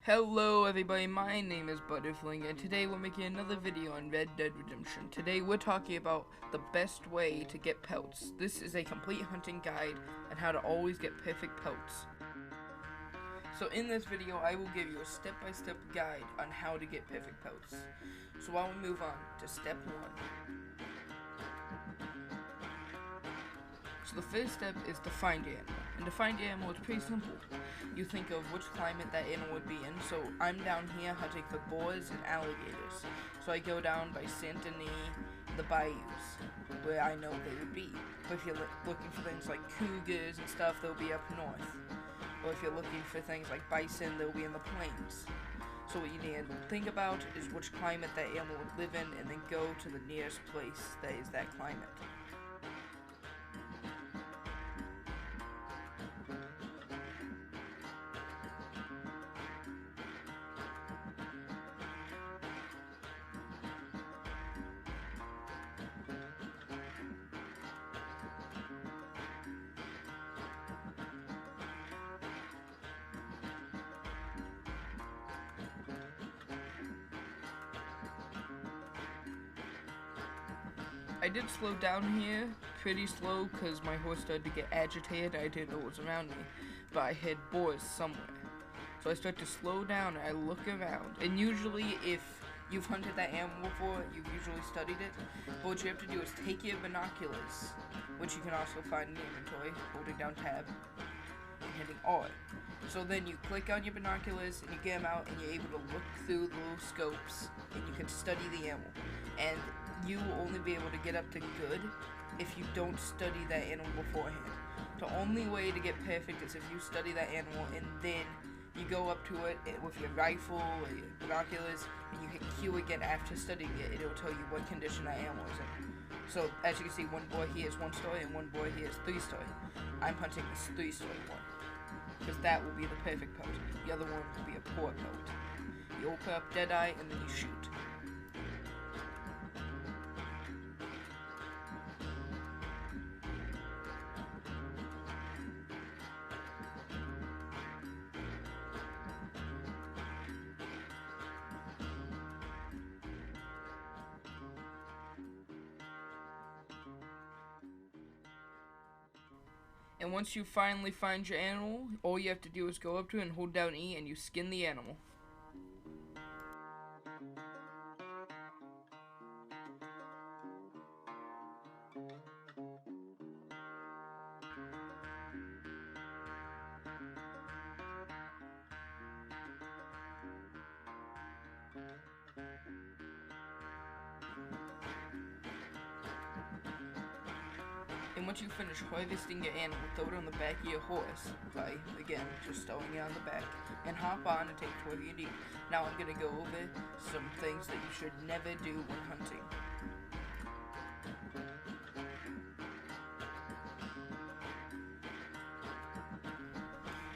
Hello everybody, my name is Butterfling, and today we're making another video on Red Dead Redemption. Today we're talking about the best way to get pelts. This is a complete hunting guide on how to always get perfect pelts. So in this video I will give you a step-by-step guide on how to get perfect pelts. So while we move on to step 1. So the first step is to find your animal. And to find your animal, it's pretty simple. You think of which climate that animal would be in. So I'm down here hunting for boars and alligators. So I go down by Saint Denis, the bayous, where I know they would be. But if you're looking for things like cougars and stuff, they'll be up north. Or if you're looking for things like bison, they'll be in the plains. So what you need to think about is which climate that animal would live in, and then go to the nearest place that is that climate. I did slow down here, pretty slow, because my horse started to get agitated. I didn't know what was around me, but I had boars somewhere. So I start to slow down and I look around. And usually if you've hunted that animal before, you've usually studied it. But what you have to do is take your binoculars, which you can also find in the inventory, holding down tab, and hitting R. So then you click on your binoculars and you get them out and you're able to look through the little scopes and you can study the animal. And you will only be able to get up to good if you don't study that animal beforehand. The only way to get perfect is if you study that animal and then you go up to it with your rifle or your binoculars and you hit Q again after studying it. It'll tell you what condition that animal is in. So as you can see, one boy here is 1 story and one boy here is 3 story. I'm hunting this 3 story one, because that will be the perfect pelt. The other one will be a poor pelt. You open up Deadeye and then you shoot. And once you finally find your animal, all you have to do is go up to it and hold down E and you skin the animal. And once you finish harvesting your animal, throw it on the back of your horse by, again, just throwing it on the back, and hop on and take it to wherever you need. Now I'm going to go over some things that you should never do when hunting.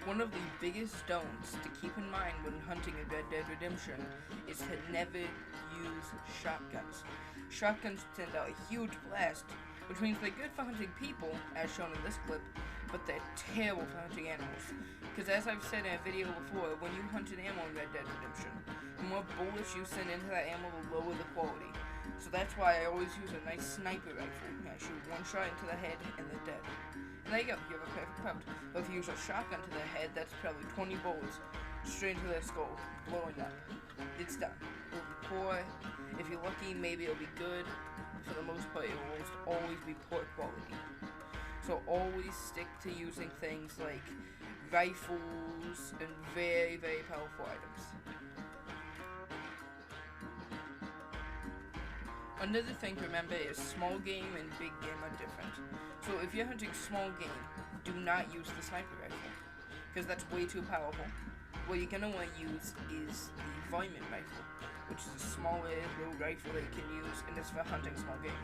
One of the biggest stones to keep in mind when hunting in Red Dead Redemption is to never use shotguns. Shotguns send out a huge blast, which means they're good for hunting people, as shown in this clip, but they're terrible for hunting animals. Because as I've said in a video before, when you hunt an animal in Red Dead Redemption, the more bullets you send into that animal, the lower the quality. So that's why I always use a nice sniper rifle. I shoot 1 shot into the head and they're dead. And there you go, you have a perfect pelt. But if you use a shotgun to the head, that's probably 20 bullets straight into their skull, blowing up. It's done. It'll be poor. If you're lucky, maybe it'll be good. For the most part, it will almost always be poor quality. So always stick to using things like rifles and very, very powerful items. Another thing to remember is small game and big game are different. So if you're hunting small game, do not use the sniper rifle, because that's way too powerful. What you're going to want to use is the varmint rifle, which is a smaller little rifle that you can use, and it's for hunting small game.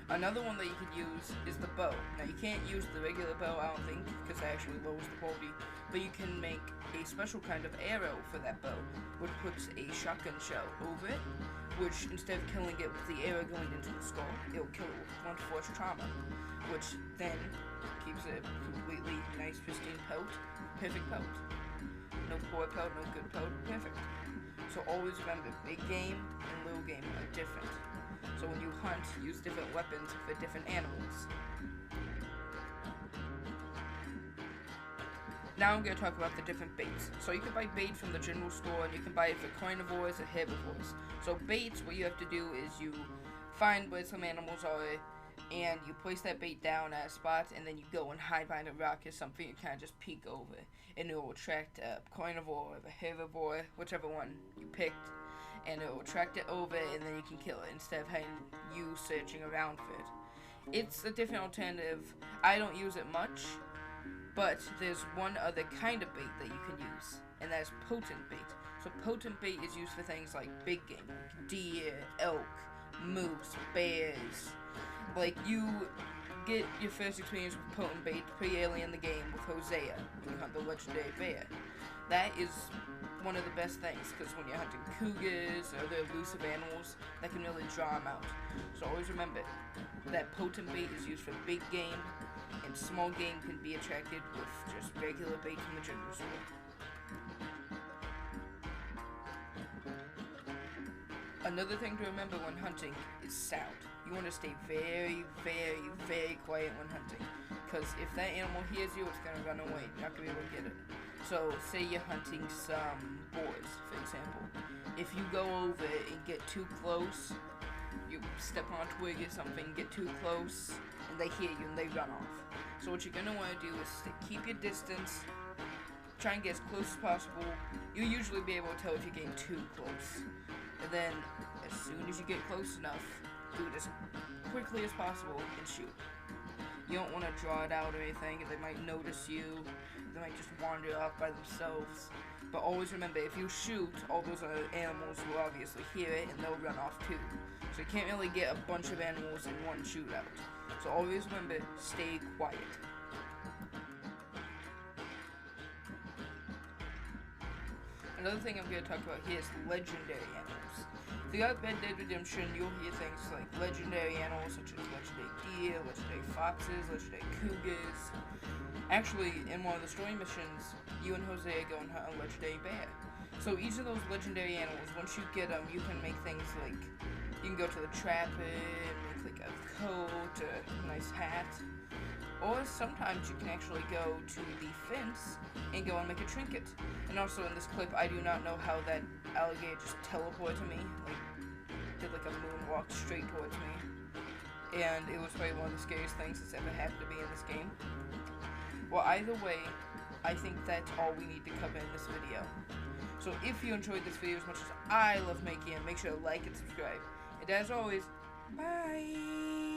Another one that you could use is the bow. Now you can't use the regular bow, I don't think, because it actually lowers the quality, but you can make a special kind of arrow for that bow, which puts a shotgun shell over it, which instead of killing it with the arrow going into the skull, it'll kill it with blunt force trauma, which then keeps it a completely nice pristine pelt, perfect pelt. No poor pelt, no good pelt, perfect. So always remember, big game and little game are different. So when you hunt, use different weapons for different animals. Now I'm going to talk about the different baits. So you can buy bait from the general store, and you can buy it for carnivores and herbivores. So baits, what you have to do is you find where some animals are, and you place that bait down at a spot, and then you go and hide behind a rock or something. You kind of just peek over, and it will attract a carnivore or a herbivore, whichever one you picked, and it will attract it over, and then you can kill it instead of having you searching around for it. It's a different alternative. I don't use it much, but there's one other kind of bait that you can use, and that's potent bait. So potent bait is used for things like big game, deer, elk, moose, bears. Like, you get your first experience with potent bait pretty early in the game with Hosea, when you hunt the legendary bear. That is one of the best things, because when you're hunting cougars or other elusive animals, that can really draw them out. So always remember that potent bait is used for big game, and small game can be attracted with just regular bait from the general store. Another thing to remember when hunting is sound. You want to stay very, very, very quiet when hunting, because if that animal hears you, it's going to run away. You're not going to be able to get it. So, say you're hunting some boars, for example. If you go over and get too close, you step on a twig or something, get too close, and they hear you and they run off. So what you're going to want to do is keep your distance, try and get as close as possible. You'll usually be able to tell if you're getting too close. And then, as soon as you get close enough, do it as quickly as possible and shoot. You don't want to draw it out or anything. They might notice you. They might just wander off by themselves. But always remember, if you shoot, all those other animals will obviously hear it and they'll run off too. So you can't really get a bunch of animals in one shootout. So always remember, stay quiet. Another thing I'm going to talk about here is legendary animals. If you got Red Dead Redemption, you'll hear things like legendary animals such as legendary deer, legendary foxes, legendary cougars. Actually, in one of the story missions, you and Hosea go and hunt a legendary bear. So each of those legendary animals, once you get them, you can make things like, you can go to the trapper and make like a coat, a nice hat. Or sometimes you can actually go to the fence and go and make a trinket. And also in this clip, I do not know how that alligator just teleported to me, like, did like a moonwalk straight towards me. And it was probably one of the scariest things that's ever happened to me in this game. Well, either way, I think that's all we need to cover in this video. So if you enjoyed this video as much as I love making it, make sure to like and subscribe. And as always, bye!